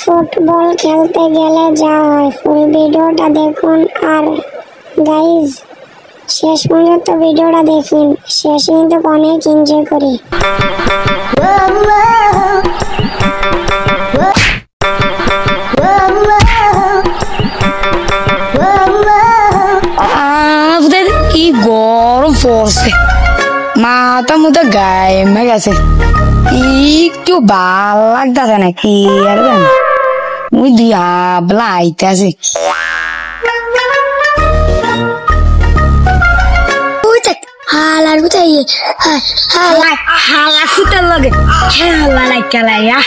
football খেলতে গেলে যা হয় ফুল ভিডিওটা দেখুন আর গাইজ শেষ পর্যন্ত ভিডিওটা দেখুন শেষে কিন্তু অনেক এনজয় করি কি গরম পড়ছে মাথা মতো গায়ে মে গেছে একটু ভাল লাগতেছে না কি আর ওই দুই আবলা আইতেছে হালার কোথায় হালা ফুটার লগে খেলা লাইকা লাইয়া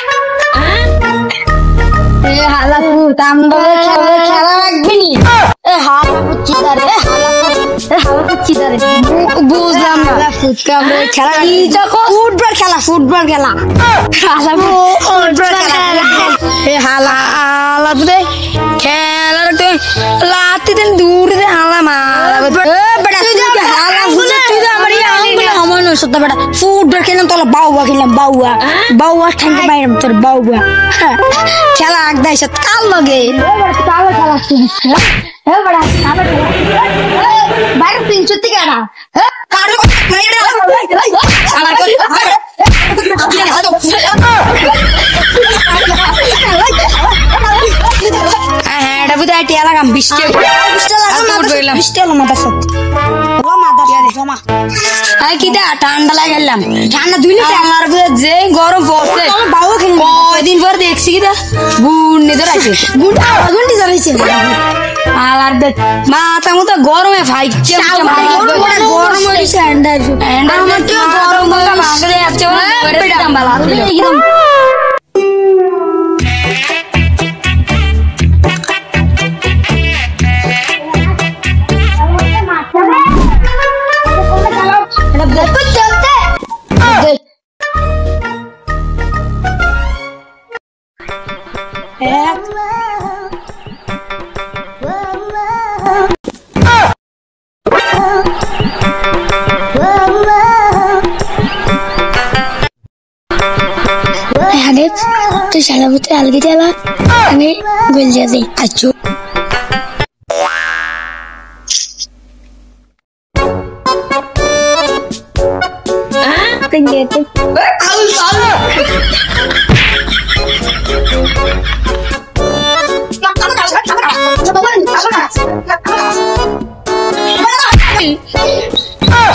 হালা ফুট আমরা খেলা লাগবে নি হালা ফুটছি দারে হালা ফুটছি দারে বুঝলাম না খেলা ফুটবল খেলা ফুটবল খেলা হালা ফুটবল খেলা হালা হালা তুই খেলা তুই লাতি দিন দূর দে হালা মারা বেটা তুই হালা ফুট তুই আমার আমার নয় সত্য বেটা ফুটবল খেললাম তোলা বাউয়া খেললাম বাউয়া বাউয়া ঠান্ডা বাইরাম তোর বাউয়া খেলা একদাই সত কাল লগে কালো খেলা হে বড়া কালো খেলা বাইরে তিন চুতি কেডা কারো মাইরা শালা কই হ্যাঁ এটা বুঝাই টিয়া লাগাম 20 টাকা মাথা সত জমা আই কিটা ঠান্ডা লাগাইলাম ঠান্ডা 2 লিটার আমার যে গরম পড়ছে বাবু কয়দিন পর দেখছি কিটা গুন্ডি ধরাইছে গুন্ডি ধরাইছে আলার দে মাথা মতো গরমে ফাইছে গরম হইছে ঠান্ডা আমার তো গরম মতো ভাগলে আছে করে দাম বালা একদম তুই সারা বছর আলগি চালা আমি গুলজা দিই আচ্ছা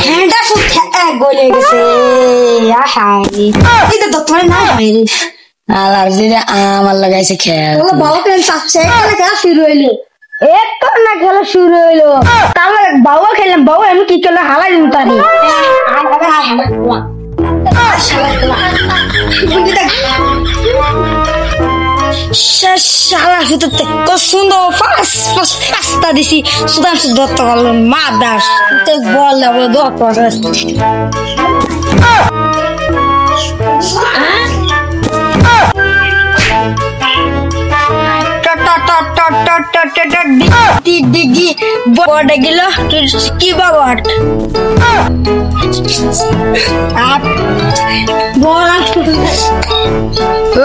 হ্যান্ডা ফুট গলে গেছে এটা তো তোর না আলার দিনে আমার লাগাইছে খেল বাবা কেন চাচ্ছে খেলা শুরু হইলো একটু না খেলা শুরু হইলো তাহলে বাবা খেললাম বাবা আমি কি করলে হালাই দিন তারি শালা শুতে কত সুন্দর পাস্তা দিছি সুদাম দত্ত করলো মা দাস বল দত্ত ডিগি বড় গেল কি বাবা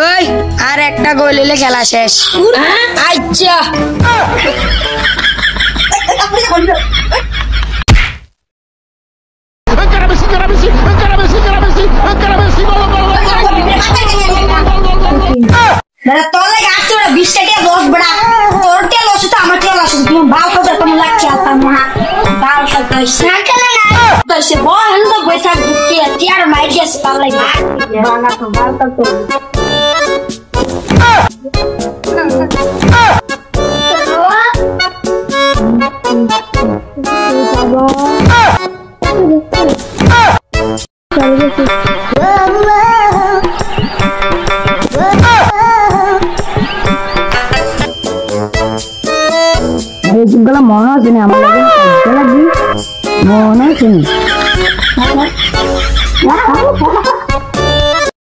ওই আর একটা গোল হলে খেলা শেষ আচ্ছা তোলে গাছ তোরা 20 টাকা লস বড়া তোর তে লস তো আমার তে লস তুমি বাল তো তুমি লাগছে আতা মহা বাল তো সাকালে না তো সে বল তো পয়সা কি টিয়ার মাইডিয়াস পাল লাগা বানা তো বাল তো এইগুলো মনে আছে না আমার লাগে মনে আছে